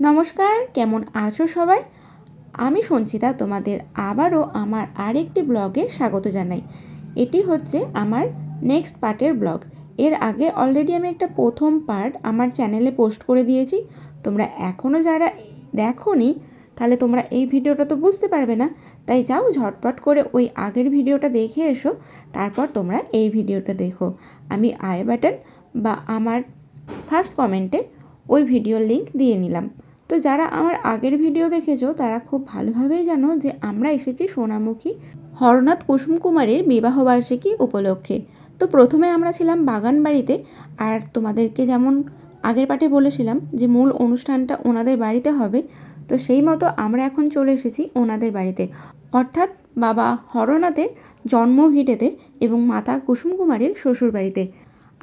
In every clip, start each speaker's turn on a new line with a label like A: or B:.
A: নমস্কার, কেমন আছো সবাই? আমি সঞ্চিতা তোমাদের আবারও আমার আরেকটি ব্লগে স্বাগত জানাই। এটি হচ্ছে আমার নেক্সট পার্টের ব্লগ। এর আগে অলরেডি আমি একটা প্রথম পার্ট আমার চ্যানেলে পোস্ট করে দিয়েছি। তোমরা এখনও যারা দেখোনি তাহলে তোমরা এই ভিডিওটা তো বুঝতে পারবে না, তাই যাও ঝটপট করে ওই আগের ভিডিওটা দেখে এসো, তারপর তোমরা এই ভিডিওটা দেখো। আমি আই বাটন বা আমার ফার্স্ট কমেন্টে ওই ভিডিওর লিঙ্ক দিয়ে নিলাম। তো যারা আমার আগের ভিডিও দেখেছো তারা খুব ভালোভাবেই জানো যে আমরা এসেছি সোনামুখী হরনাথ কুসুম কুমারীর বিবাহবার্ষিকী উপলক্ষে। তো প্রথমে আমরা ছিলাম বাগান বাড়িতে, আর তোমাদেরকে যেমন আগের পার্টে বলেছিলাম যে মূল অনুষ্ঠানটা ওনাদের বাড়িতে হবে, তো সেই মতো আমরা এখন চলে এসেছি ওনাদের বাড়িতে, অর্থাৎ বাবা হরনাথের জন্মভিটেতে এবং মাতা কুসুম কুমারীর শ্বশুর বাড়িতে।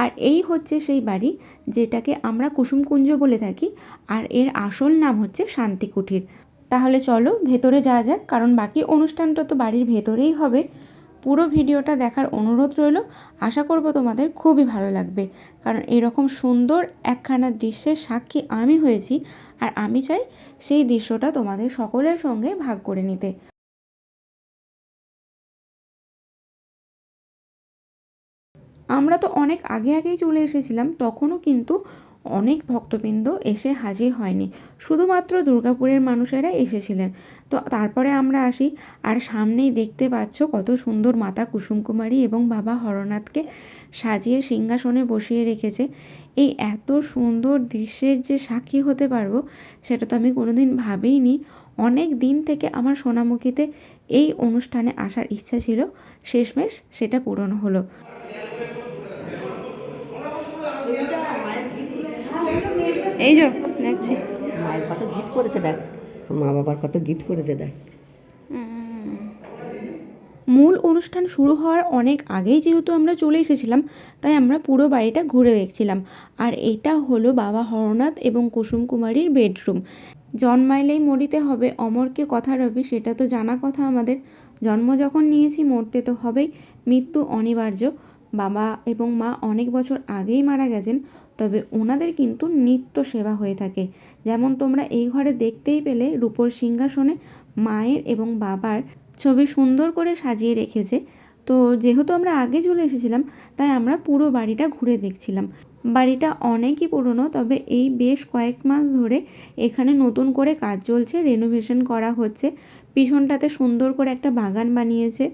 A: আর এই হচ্ছে সেই বাড়ি যেটাকে আমরা কুসুমকুঞ্জ বলে থাকি, আর এর আসল নাম হচ্ছে শান্তি কুঠির। তাহলে চলো ভেতরে যাওয়া যাক, কারণ বাকি অনুষ্ঠানটা তো বাড়ির ভেতরেই হবে। পুরো ভিডিওটা দেখার অনুরোধ রইল। আশা করব তোমাদের খুবই ভালো লাগবে, কারণ এরকম সুন্দর একখানা দৃশ্যের সাক্ষী আমি হয়েছি, আর আমি চাই সেই দৃশ্যটা তোমাদের সকলের সঙ্গে ভাগ করে নিতে। আমরা তো অনেক আগেই চলে এসেছিলাম, তখনও কিন্তু অনেক ভক্তবৃন্দ এসে হাজির হয়নি, শুধুমাত্র দুর্গাপুরের মানুষেরা এসেছিলেন। তো তারপরে আমরা আসি, আর সামনেই দেখতে পাচ্ছ কত সুন্দর মাতা কুসুম কুমারী এবং বাবা হরনাথকে সাজিয়ে সিংহাসনে বসিয়ে রেখেছে। এই এত সুন্দর দৃশ্যের যে সাক্ষী হতে পারবো সেটা তো আমি কোনোদিন ভাবিনি। অনেক দিন থেকে আমার সোনামুখীতে এই অনুষ্ঠানে আসার ইচ্ছা ছিল, শেষমেশ সেটা পূরণ হলো। এই যে দেখছি
B: মায়ের কত গিফট করেছে দেখ, মা বাবার কত গিফট করেছে দেখ।
A: মূল অনুষ্ঠান শুরু হওয়ার অনেক আগেই যেহেতু আমরা চলে এসেছিলাম, তাই আমরা পুরো বাড়িটা ঘুরে দেখছিলাম। আর এটা হলো বাবা হরনাথ এবং কুসুম কুমারীর বেডরুম। জন্মাইলেই মরিতে হবে, অমরকে কথা রবে, সেটা তো জানা কথা আমাদের। জন্ম যখন নিয়েছি মরতে তো হবেই, মৃত্যু অনিবার্য। বাবা এবং মা অনেক বছর আগেই মারা গেছেন, তবে ওনাদের কিন্তু নিত্য সেবা হয়ে থাকে। যেমন তোমরা এই ঘরে দেখতেই পেলে রূপোর সিংহাসনে মায়ের এবং বাবার ছবি সুন্দর করে সাজিয়ে রেখেছে। তো যেহেতু আমরা আগে চলে এসেছিলাম, তাই আমরা পুরো বাড়িটা ঘুরে দেখছিলাম। বাড়িটা অনেকই পুরনো, তবে এই বেশ কয়েক মাস ধরে এখানে নতুন করে কাজ চলছে, রেনোভেশন করা হচ্ছে। পিছনটাতে সুন্দর করে একটা বাগান বানিয়েছে।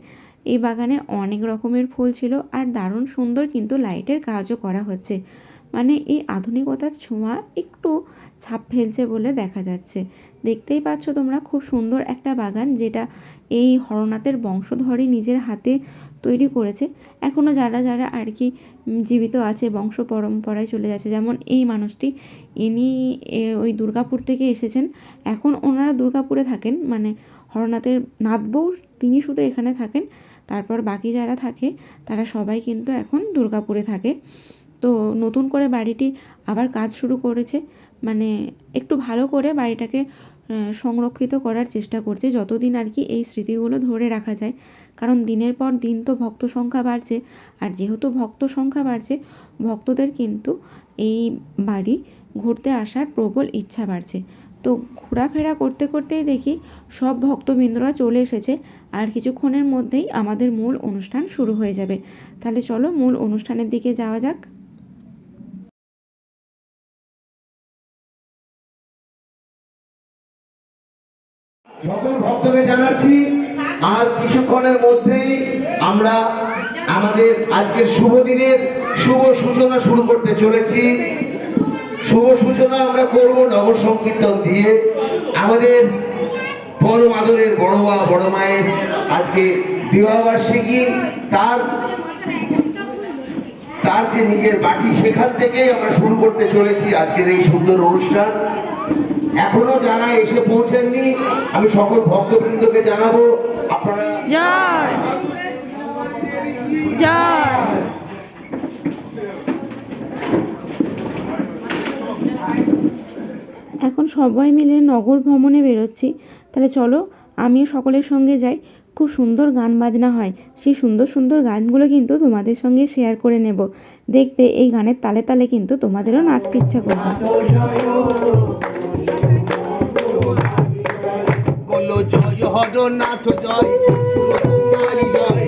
A: এই বাগানে অনেক রকমের ফুল ছিল, আর দারুণ সুন্দর কিন্তু লাইটের কাজও করা হচ্ছে। মানে এই আধুনিকতার ছোঁয়া একটু ছাপ ফেলছে বলে দেখা যাচ্ছে। দেখতেই পাচ্ছ তোমরা, খুব সুন্দর একটা বাগান, যেটা এই হরনাথের বংশধরই নিজের হাতে তৈরি করেছে। এখনও যারা যারা আর কি জীবিত আছে, বংশ পরম্পরায় চলে যাচ্ছে, যেমন এই মানুষটি, ইনি ওই দুর্গাপুর থেকে এসেছেন। এখন ওনারা দুর্গাপুরে থাকেন, মানে হরনাথের নাতবউ তিনি শুধু এখানে থাকেন, তারপর বাকি যারা থাকে তারা সবাই কিন্তু এখন দুর্গাপুরে থাকে। তো নতুন করে বাড়িটি আবার কাজ শুরু করেছে, মানে একটু ভালো করে বাড়িটাকে সংরক্ষিত করার চেষ্টা করছে, যতদিন আর কি এই স্মৃতিগুলো ধরে রাখা যায়। কারণ দিনের পর দিন তো ভক্ত সংখ্যা বাড়ছে, আর যেহেতু ভক্ত সংখ্যা বাড়ছে, ভক্তদের কিন্তু এই বাড়ি ঘুরতে আসার প্রবল ইচ্ছা বাড়ছে। তো ঘোরাফেরা করতে করতেই দেখি সব ভক্তবৃন্দরা চলে এসেছে, আর কিছুক্ষণের মধ্যেই আমাদের মূল অনুষ্ঠান শুরু হয়ে যাবে। তাহলে চলো মূল অনুষ্ঠানের দিকে যাওয়া যাক।
C: সকল ভক্তকে জানাচ্ছি, আর কিছুক্ষণের মধ্যেই আমরা আমাদের আজকের শুভ দিনের শুভ সূচনা শুরু করতে চলেছি। শুভ সূচনা আমরা করব নগর সংকীর্তন দিয়ে। আমাদের পরম আদরের বড় মায়ের আজকে বিবাহবার্ষিকী, তার যে নিজের বাটি, সেখান থেকেই আমরা শুরু করতে চলেছি আজকের এই সুন্দর অনুষ্ঠান। এখনো যারা এসে পৌঁছেননি, আমি সকল ভক্তবৃন্দকে জানাবো আপনারা
A: জয় জয়। এখন সবাই মিলে নগর ভ্রমণে বেরোচ্ছি। তাহলে চলো আমিও সকলের সঙ্গে যাই। খুব সুন্দর গান বাজনা হয়, সেই সুন্দর সুন্দর গানগুলো কিন্তু তোমাদের সঙ্গে শেয়ার করে নেব। দেখবে এই গানের তালে তালে কিন্তু তোমাদেরও নাচতে ইচ্ছা করবে।
C: হরনাথ জয় কুসুমকুমারী জয়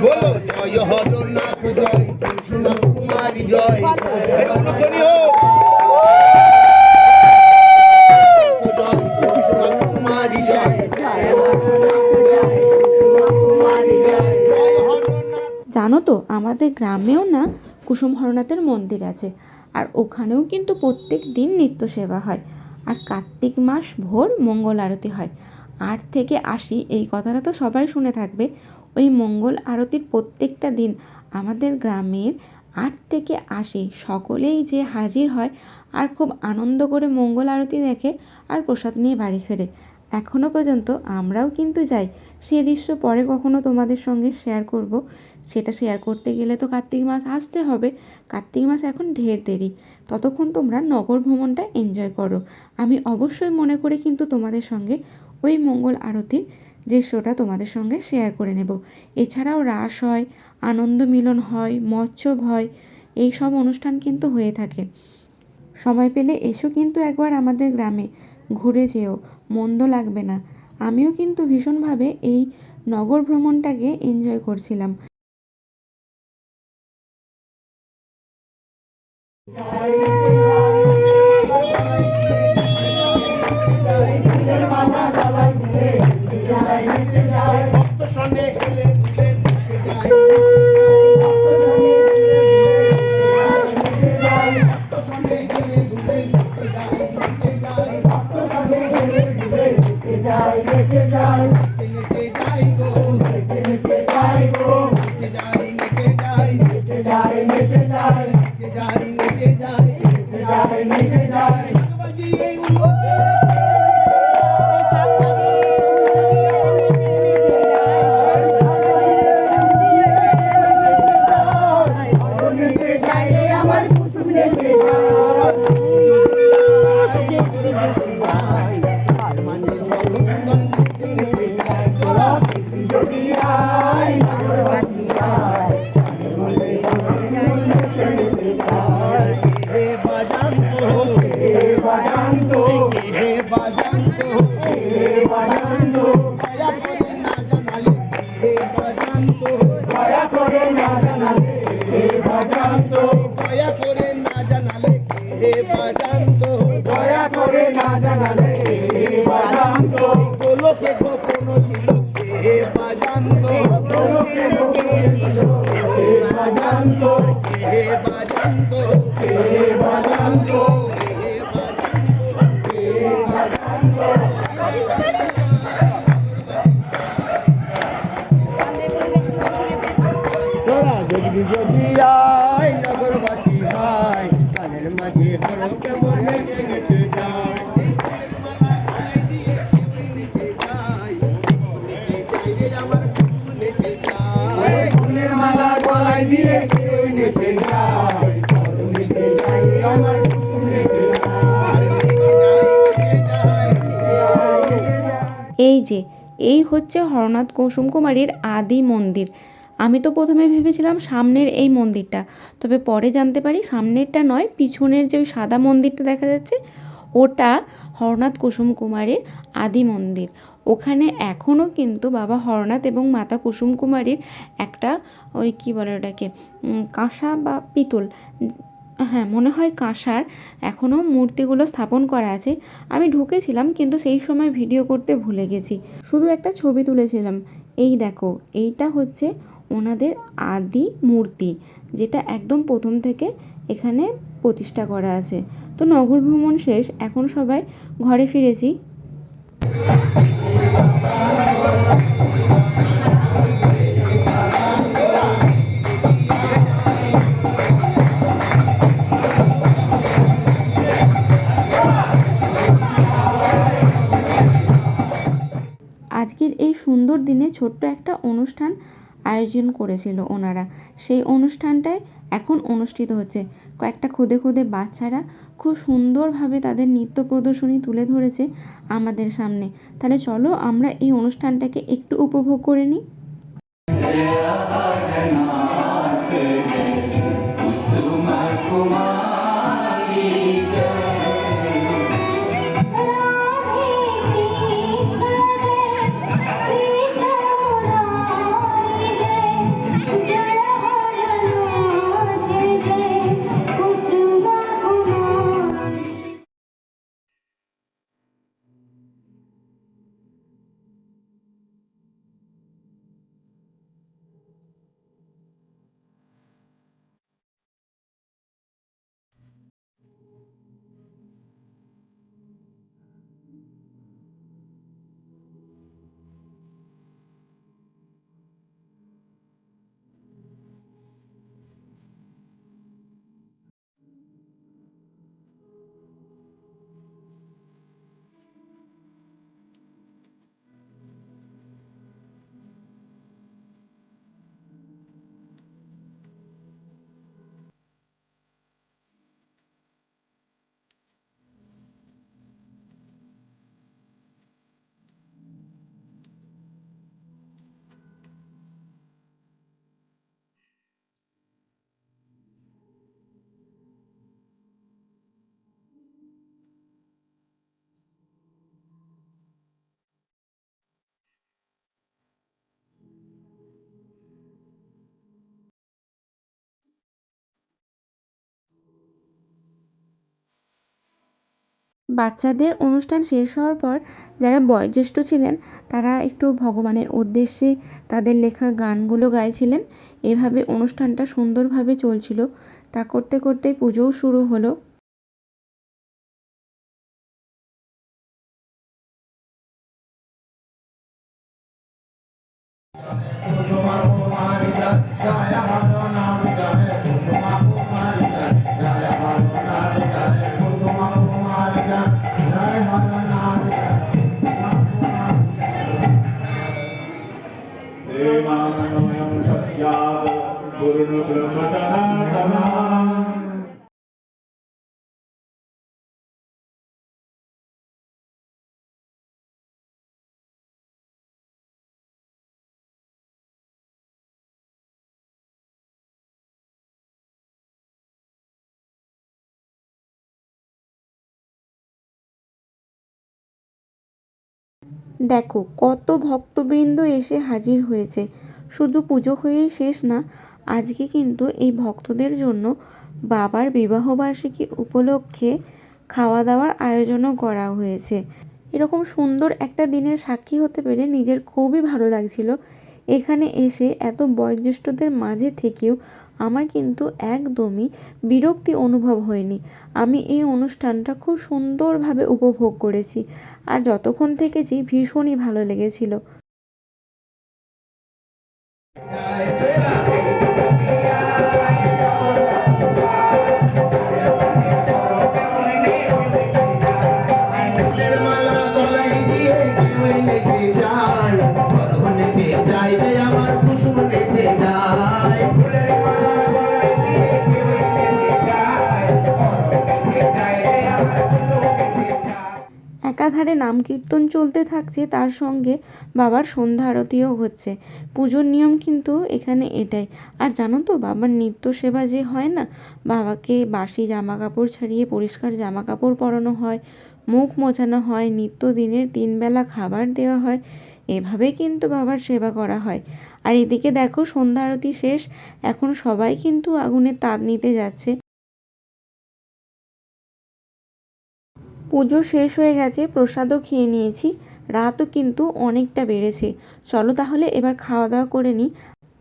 C: বলো জয় হরনাথ জয় কুসুমকুমারী জয় অনুধ্বনি হোক জয় কুসুমকুমারী জয়
A: জানো তো আমাদের গ্রামেও না কুসুম হরনাথের মন্দির আছে, আর ওখানেও কিন্তু প্রত্যেক দিন নিত্য সেবা হয়, আর কার্তিক মাস ভোর মঙ্গল আরতি হয়। 8 থেকে 80 এই কথাটা তো সবাই শুনে থাকবে। ওই মঙ্গল আরতির প্রত্যেকটা দিন আমাদের গ্রামের 8 থেকে 80 সকলেই যে হাজির হয় আর খুব আনন্দ করে মঙ্গল আরতি দেখে আর প্রসাদ নিয়ে বাড়ি ফেরে। এখনো পর্যন্ত আমরাও কিন্তু যাই। সে দৃশ্য পরে কখনো তোমাদের সঙ্গে শেয়ার করব। সেটা শেয়ার করতে গেলে তো কার্তিক মাস আসতে হবে। কার্তিক মাস এখন ঢের দেরি, ততক্ষণ তোমরা নগর ভ্রমণটা এনজয় করো। আমি অবশ্যই মনে করে কিন্তু তোমাদের সঙ্গে ওই মঙ্গল আরতির দৃশ্যটা তোমাদের সঙ্গে শেয়ার করে নেব। এছাড়াও রাস হয়, আনন্দ মিলন হয়, মৎস্যব হয়, এই সব অনুষ্ঠান কিন্তু হয়ে থাকে। সময় পেলে এসো কিন্তু একবার আমাদের গ্রামে ঘুরে যেও, মন্দ লাগবে না। আমিও কিন্তু ভীষণভাবে এই নগর ভ্রমণটাকে এনজয় করছিলাম। এই যে এই হচ্ছে হরনাথ কুসুম কুমারীর আদি মন্দির। আমি তো প্রথমে ভেবেছিলাম সামনের এই মন্দিরটা, তবে পরে জানতে পারি সামনেরটা নয়, পিছনের যে ওই সাদা মন্দিরটা দেখা যাচ্ছে ওটা হরনাথ কুসুম কুমারীর আদি মন্দির। ওখানে এখনও কিন্তু বাবা হরনাথ এবং মাতা কুসুম কুমারীর একটা ওই কি বলে ওটাকে কাঁসা বা পিতল, হ্যাঁ মনে হয় কাঁসার এখনও মূর্তিগুলো স্থাপন করা আছে। আমি ঢুকেছিলাম কিন্তু সেই সময় ভিডিও করতে ভুলে গেছি, শুধু একটা ছবি তুলেছিলাম। এই দেখো এইটা হচ্ছে ওনাদের আদি মূর্তি, যেটা একদম প্রথম থেকে এখানে প্রতিষ্ঠা করা আছে। তো নগর ভ্রমণ শেষ, এখন সবাই ঘরে ফিরেছি। আজকের এই সুন্দর দিনে ছোট্ট একটা অনুষ্ঠান আয়োজন করেছিল ওনারা, সেই অনুষ্ঠানটায় এখন অনুষ্ঠিত হচ্ছে। কয়েকটা খুদে খুদে বাচ্চারা খুব সুন্দরভাবে তাদের নৃত্য প্রদর্শনী তুলে ধরেছে আমাদের সামনে। তাহলে চলো আমরা এই অনুষ্ঠানটাকে একটু উপভোগ করে নিই। বাচ্চাদের অনুষ্ঠান শেষ হওয়ার পর যারা বয়োজ্যেষ্ঠ ছিলেন তারা একটু ভগবানের উদ্দেশ্যে তাদের লেখা গানগুলো গাইছিলেন। এভাবে অনুষ্ঠানটা সুন্দরভাবে চলছিল। তা করতে করতেই পুজোও শুরু হলো। দেখো কত ভক্তবৃন্দ এসে হাজির হয়েছে। শুধু পুজো হয়েই শেষ না, আজকে কিন্তু এই ভক্তদের জন্য বাবার বিবাহবার্ষিকী উপলক্ষে খাওয়া দাওয়ার আয়োজনও করা হয়েছে। এরকম সুন্দর একটা দিনের সাক্ষী হতে পেরে নিজের খুবই ভালো লাগছিল। এখানে এসে এত বয়োজ্যেষ্ঠদের মাঝে থেকেও আমার কিন্তু একদমই বিরক্তি অনুভব হয়নি। আমি এই অনুষ্ঠানটা খুব সুন্দরভাবে উপভোগ করেছি আর যতক্ষণ থেকেছি ভীষণই ভালো লেগেছিল। একাধারে নাম কীর্তন চলতে থাকছে, তার সঙ্গে বাবার সন্ধ্যা আরতিও হচ্ছে। পুজোর নিয়ম কিন্তু এখানে এটাই। আর জানো তো বাবার নিত্য সেবা যে হয় না, বাবাকে বাসি জামা কাপড় ছাড়িয়ে পরিষ্কার জামা কাপড় পরানো হয়, মুখ মোছানো হয়, নিত্যদিনের 3 বেলা খাবার দেওয়া হয়। এভাবে কিন্তু বাবার সেবা করা হয়। আর এদিকে দেখো সন্ধ্যা আরতি শেষ, এখন সবাই কিন্তু আগুনের তাত নিতে যাচ্ছে। পুজো শেষ হয়ে গেছে, প্রসাদও খেয়ে নিয়েছি। রাতও কিন্তু অনেকটা বেড়েছে। চলো তাহলে এবার খাওয়া দাওয়া করে নিই।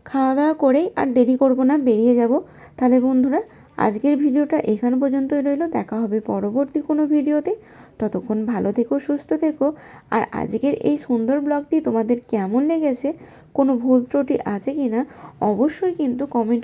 A: খাওয়া দাওয়া করেই আর দেরি করব না, বেরিয়ে যাব। তাহলে বন্ধুরা, আজকের ভিডিওটা এখান পর্যন্তই রইল। দেখা হবে পরবর্তী কোনো ভিডিওতে। ততক্ষণ ভালো থেকো, সুস্থ থেকো। আর আজকের এই সুন্দর ব্লগটি তোমাদের কেমন লেগেছে, কোনো ভুল ত্রুটি আছে কিনা অবশ্যই কিন্তু কমেন্ট